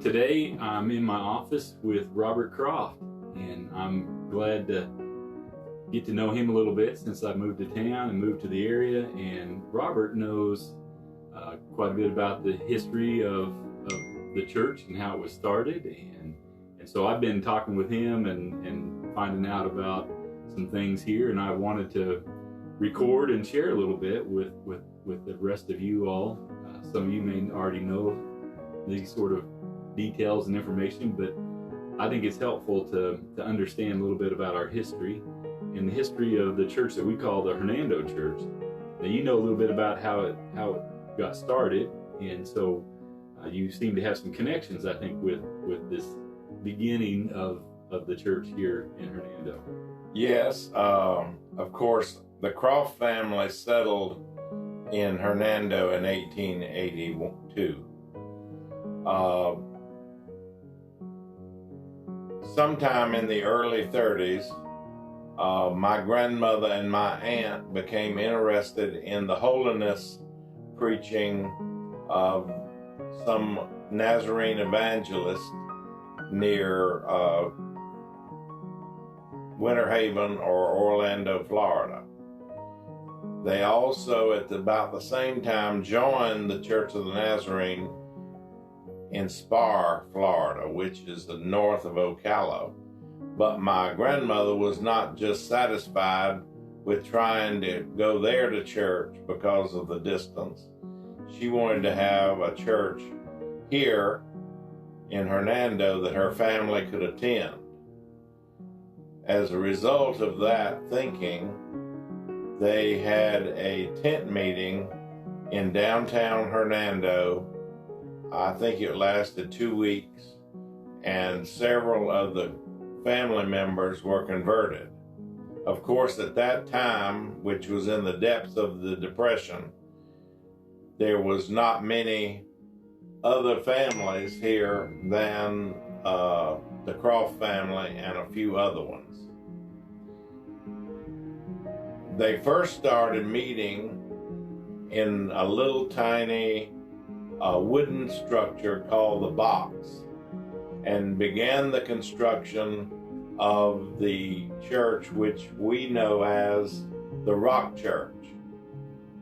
today I'm in my office with Robert Croft, and I'm glad to get to know him a little bit since I moved to town and moved to the area. And Robert knows quite a bit about the history of the church and how it was started. And so I've been talking with him and finding out about some things here, and I wanted to record and share a little bit with the rest of you all. Some of you may already know these sort of details and information, but I think it's helpful to understand a little bit about our history and the history of the church that we call the Hernando Church. Now, you know a little bit about how it got started, and so you seem to have some connections, I think, with this beginning of the church here in Hernando. Yes, of course, the Croft family settled in Hernando in 1882. Sometime in the early 30s, my grandmother and my aunt became interested in the holiness preaching of some Nazarene evangelist near Winter Haven or Orlando, Florida. They also, at about the same time, joined the Church of the Nazarene in Spar, Florida, which is the north of Ocala. But my grandmother was not just satisfied with trying to go there to church because of the distance. She wanted to have a church here in Hernando that her family could attend. As a result of that thinking, they had a tent meeting in downtown Hernando. I think it lasted 2 weeks, and several of the family members were converted. Of course, at that time, which was in the depths of the Depression, there was not many other families here than the Croft family and a few other ones. They first started meeting in a little tiny wooden structure called the box, and began the construction of the church which we know as the Rock Church.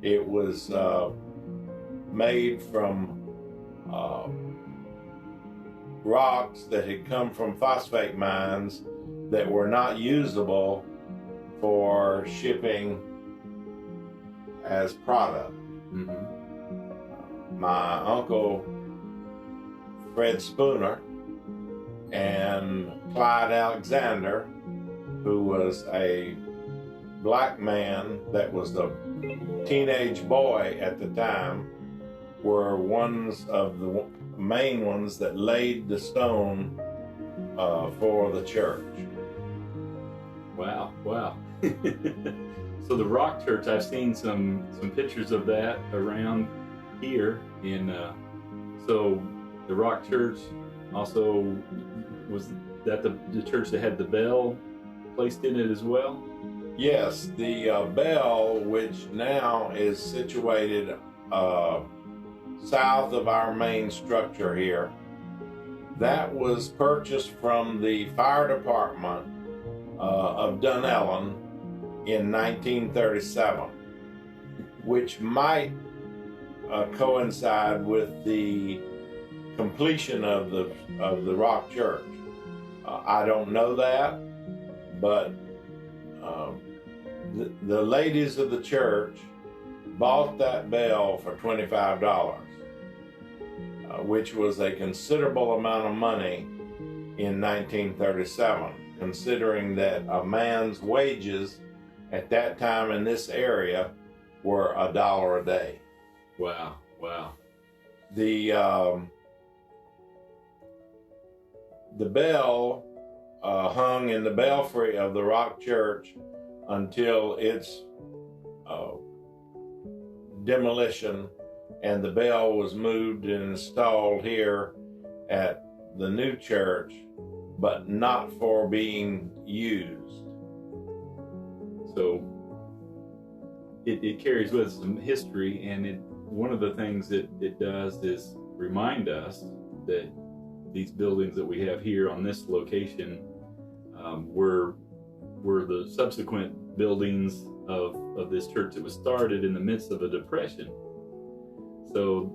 It was made from rocks that had come from phosphate mines that were not usable for shipping as product. Mm-hmm. My uncle Fred Spooner and Clyde Alexander, who was a black man that was the teenage boy at the time, were ones of the main ones that laid the stone for the church. Wow. So the Rock Church, I've seen some pictures of that around here. So the Rock Church also, was that the church that had the bell placed in it as well? Yes, the bell, which now is situated south of our main structure here, that was purchased from the fire department of Dunellen in 1937, which might coincide with the completion of the Rock Church. I don't know that, but the ladies of the church bought that bell for $25, which was a considerable amount of money in 1937, considering that a man's wages at that time in this area were $1 a day. Wow. The bell hung in the belfry of the Rock Church until its demolition, and the bell was moved and installed here at the new church, but not for being used. So it carries with it some history, and one of the things that it does is remind us that these buildings that we have here on this location were the subsequent buildings of this church that was started in the midst of a depression. So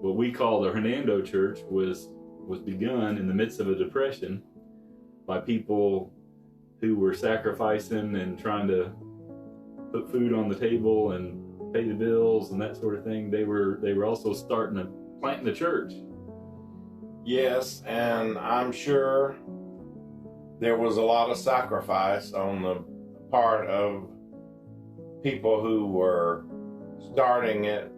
what we call the Hernando Church was begun in the midst of a depression by people who were sacrificing and trying to put food on the table and pay the bills and that sort of thing. They were also planting the church. Yes, and I'm sure there was a lot of sacrifice on the part of people who were starting it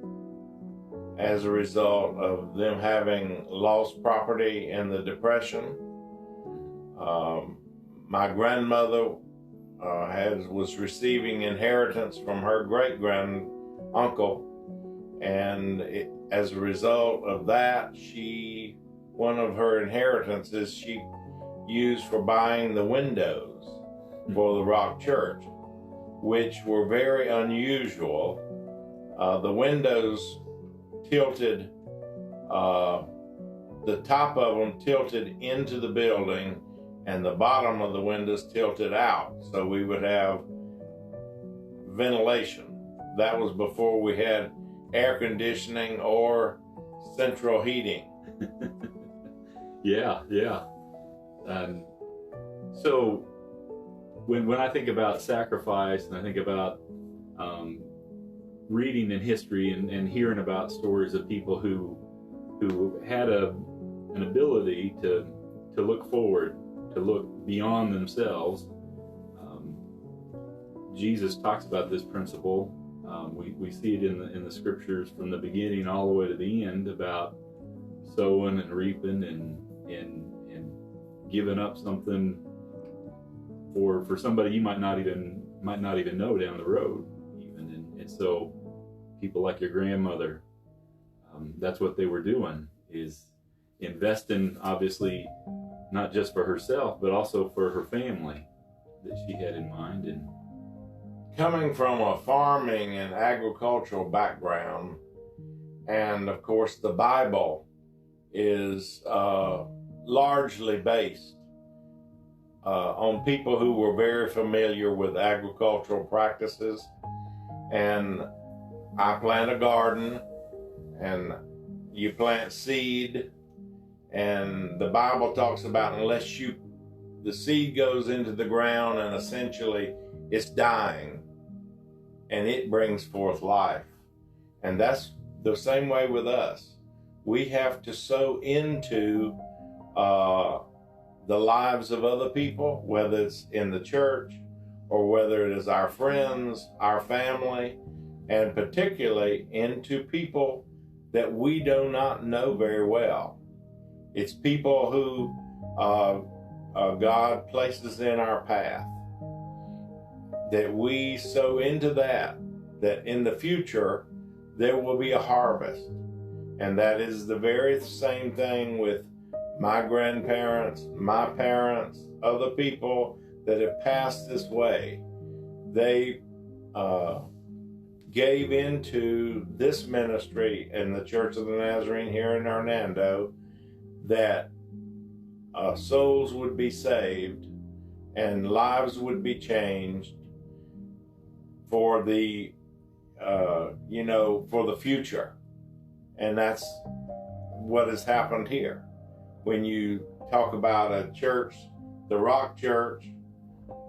as a result of them having lost property in the Depression. My grandmother was receiving inheritance from her great-grand-uncle, and as a result of that, one of her inheritances she used for buying the windows for the Rock Church, which were very unusual. The windows tilted, the top of them tilted into the building, and the bottom of the windows tilted out, so we would have ventilation. That was before we had air conditioning or central heating. Yeah. So when I think about sacrifice, and I think about reading in history and hearing about stories of people who had an ability to look forward, to look beyond themselves, Jesus talks about this principle. We see it in the scriptures from the beginning all the way to the end about sowing and reaping and giving up something for somebody you might not even know down the road even. And so people like your grandmother, that's what they were doing, is investing, obviously not just for herself but also for her family that she had in mind. And coming from a farming and agricultural background, and of course the Bible is largely based on people who were very familiar with agricultural practices. And I plant a garden, and you plant seed, and the Bible talks about the seed goes into the ground and essentially it's dying, and it brings forth life. And that's the same way with us. We have to sow into the lives of other people, whether it's in the church or whether it is our friends, our family, and particularly into people that we do not know very well. It's people who God places in our path, that we sow into that in the future there will be a harvest. And that is the very same thing with my grandparents, my parents, other people that have passed this way. They gave into this ministry in the Church of the Nazarene here in Hernando, that souls would be saved and lives would be changed for the for the future. And that's what has happened here. When you talk about a church, the Rock Church,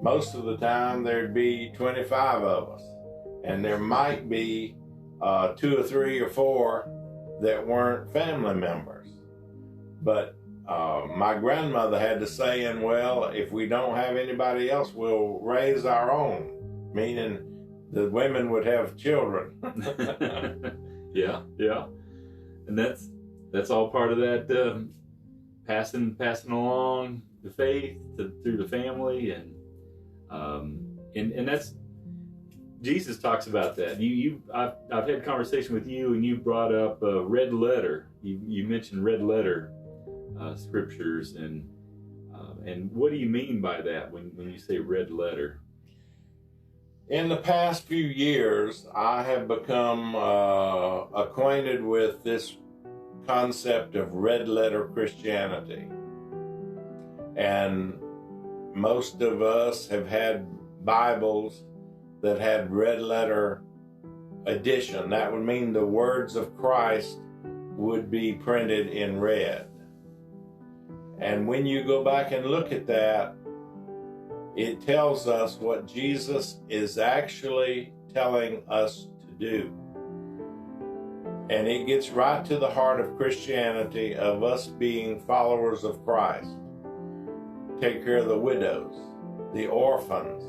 most of the time there'd be 25 of us, and there might be 2 or 3 or 4 that weren't family members. But my grandmother had the saying, well, if we don't have anybody else, we'll raise our own, meaning the women would have children. Yeah. And that's all part of that passing along the faith through the family, and that's, Jesus talks about that. I've had conversation with you, and you brought up red letter. You mentioned red letter scriptures, and what do you mean by that when you say red letter? In the past few years, I have become acquainted with this concept of red letter Christianity. And most of us have had Bibles that had red letter edition. That would mean the words of Christ would be printed in red. And when you go back and look at that, it tells us what Jesus is actually telling us to do. And it gets right to the heart of Christianity, of us being followers of Christ. Take care of the widows, the orphans,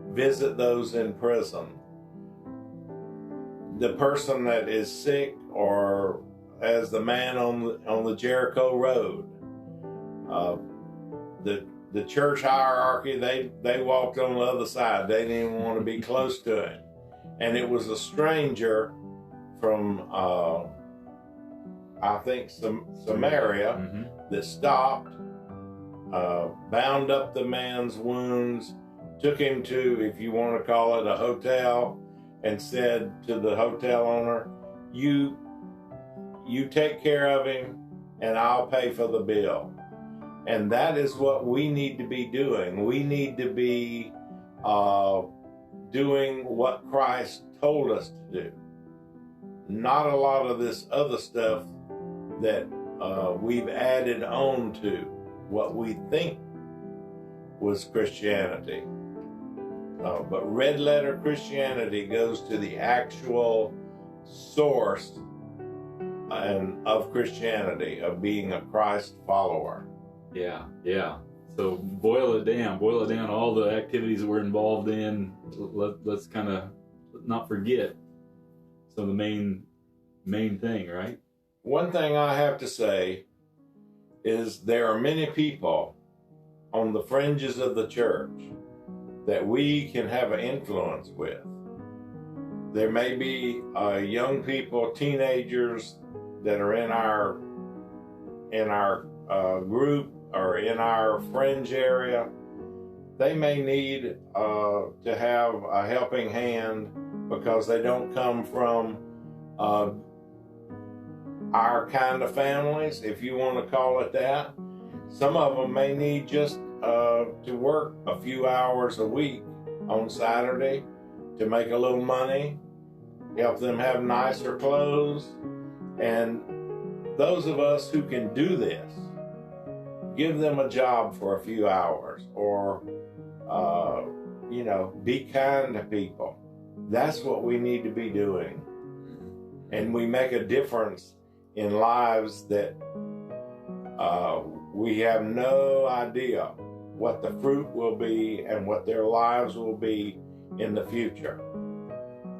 visit those in prison, the person that is sick, or as the man on the Jericho Road. The church hierarchy, they walked on the other side. They didn't even want to be close to him. And it was a stranger from, I think, Samaria that stopped, bound up the man's wounds, took him to, if you want to call it, a hotel, and said to the hotel owner, you take care of him and I'll pay for the bill. And that is what we need to be doing. We need to be doing what Christ told us to do. Not a lot of this other stuff that we've added on to what we think was Christianity. But red letter Christianity goes to the actual source of Christianity, of being a Christ follower. Yeah. So boil it down, all the activities that we're involved in. Let's kind of not forget some of the main thing, right? One thing I have to say is there are many people on the fringes of the church that we can have an influence with. There may be young people, teenagers that are in our group or in our fringe area. They may need to have a helping hand because they don't come from our kind of families, if you want to call it that. Some of them may need just to work a few hours a week on Saturday to make a little money, help them have nicer clothes. And those of us who can do this, give them a job for a few hours, or be kind to people. That's what we need to be doing. And we make a difference in lives that we have no idea what the fruit will be and what their lives will be in the future.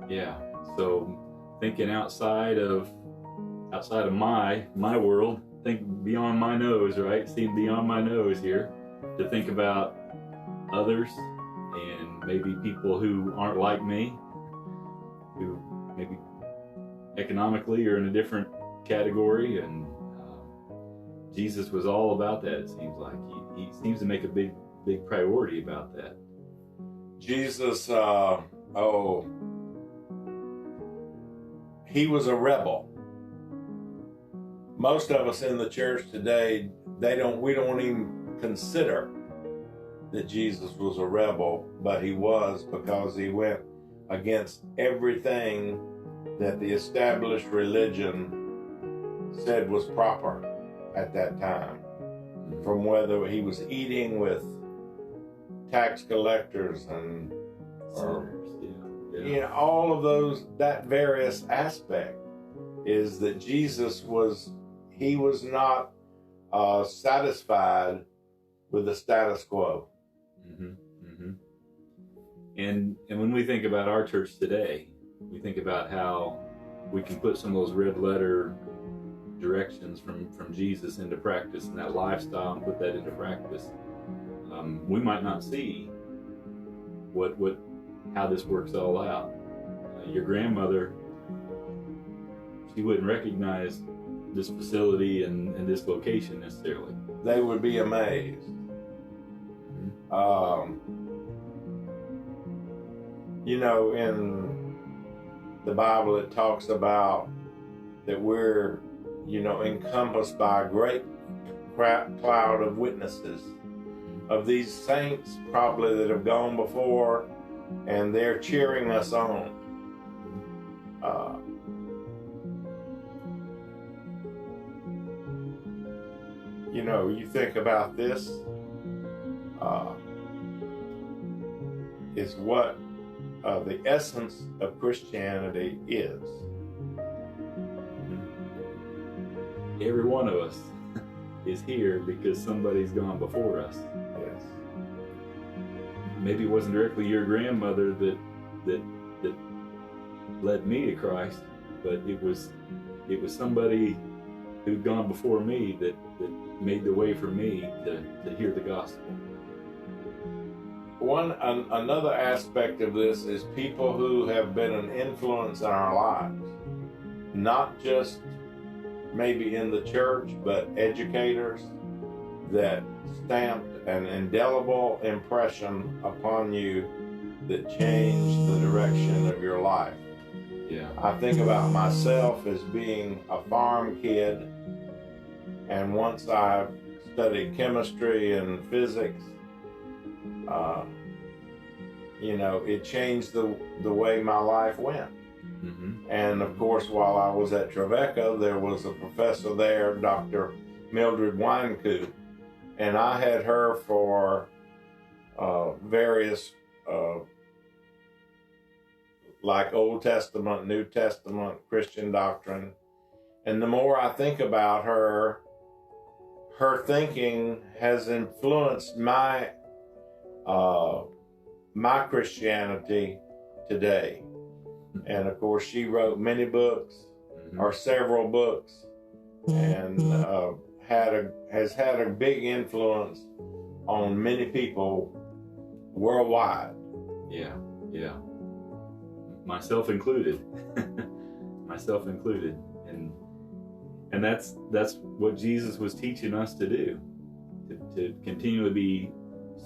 Yeah. So thinking outside of my world, think beyond my nose, right? See beyond my nose here, to think about others and maybe people who aren't like me, who maybe economically are in a different category. And Jesus was all about that, it seems like. He seems to make a big priority about that. Jesus, he was a rebel. Most of us in the church today, we don't even consider that Jesus was a rebel, but he was, because he went against everything that the established religion said was proper at that time. From whether he was eating with tax collectors and all of those, that various aspect is that Jesus was not satisfied with the status quo. And when we think about our church today, we think about how we can put some of those red letter directions from Jesus into practice, and that lifestyle, and put that into practice. We might not see how this works all out. Your grandmother, she wouldn't recognize this facility and this location necessarily. They would be amazed. In the Bible, it talks about that we're encompassed by a great cloud of witnesses of these saints probably that have gone before, and they're cheering us on. You think about this, is what the essence of Christianity is. Every one of us is here because somebody's gone before us. Yes. Maybe it wasn't directly your grandmother that led me to Christ, but it was somebody who'd gone before me that made the way for me to hear the gospel. Another aspect of this is people who have been an influence in our lives, not just maybe in the church, but educators that stamped an indelible impression upon you that changed the direction of your life. Yeah. I think about myself as being a farm kid, and once I studied chemistry and physics, it changed the way my life went. Mm-hmm. And of course, while I was at Trevecca, there was a professor there, Dr. Mildred Wynkoop, and I had her for various like Old Testament, New Testament, Christian doctrine. And the more I think about her thinking has influenced my Christianity today. And of course, she wrote many books, Mm-hmm. or several books, and has had a big influence on many people worldwide. Yeah. Myself included. And that's what Jesus was teaching us to do, to continually be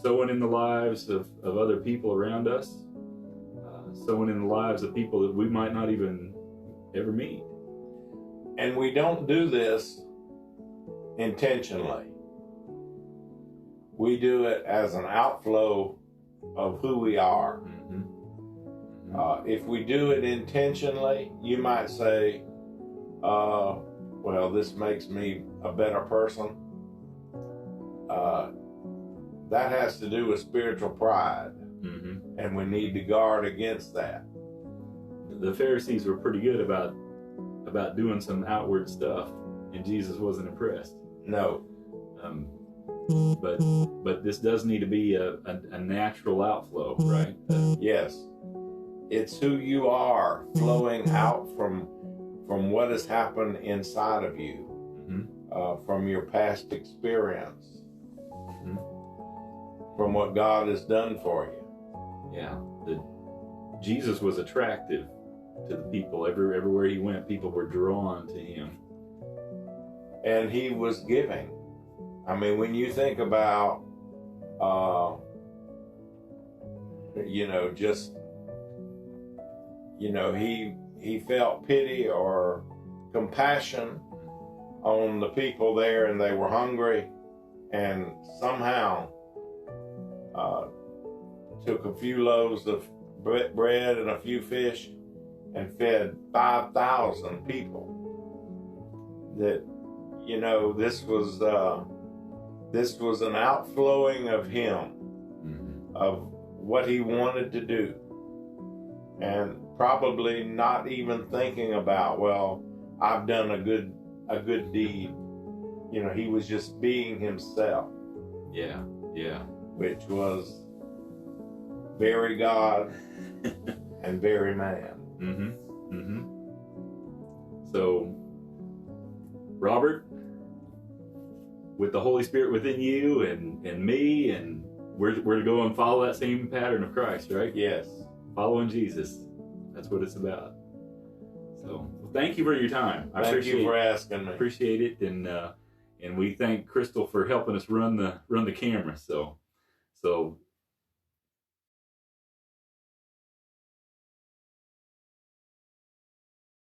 sowing in the lives of other people around us, sowing in the lives of people that we might not even ever meet. And we don't do this intentionally. We do it as an outflow of who we are. Mm-hmm. If we do it intentionally, you might say, well, this makes me a better person. That has to do with spiritual pride. Mm-hmm. And we need to guard against that. The Pharisees were pretty good about doing some outward stuff, and Jesus wasn't impressed. No. But this does need to be a natural outflow, right? Yes. It's who you are flowing out from what has happened inside of you, Mm-hmm. From your past experience, Mm-hmm. from what God has done for you. Yeah. Jesus was attractive to the people. Everywhere he went, people were drawn to him. And he was giving. I mean, when you think about, he felt pity or compassion on the people there, and they were hungry, and somehow took a few loaves of bread and a few fish and fed 5,000 people. That, this was an outflowing of him, Mm-hmm. of what he wanted to do, and probably not even thinking about, well, I've done a good deed. He was just being himself. Yeah. Which was very God and very man. Mm-hmm. Mm-hmm. So, Robert, with the Holy Spirit within you and me, and we're to go and follow that same pattern of Christ, right? Yes. Following Jesus. That's what it's about. So, thank you for your time. Thank you for asking me. Appreciate it, and we thank Crystal for helping us run the camera. So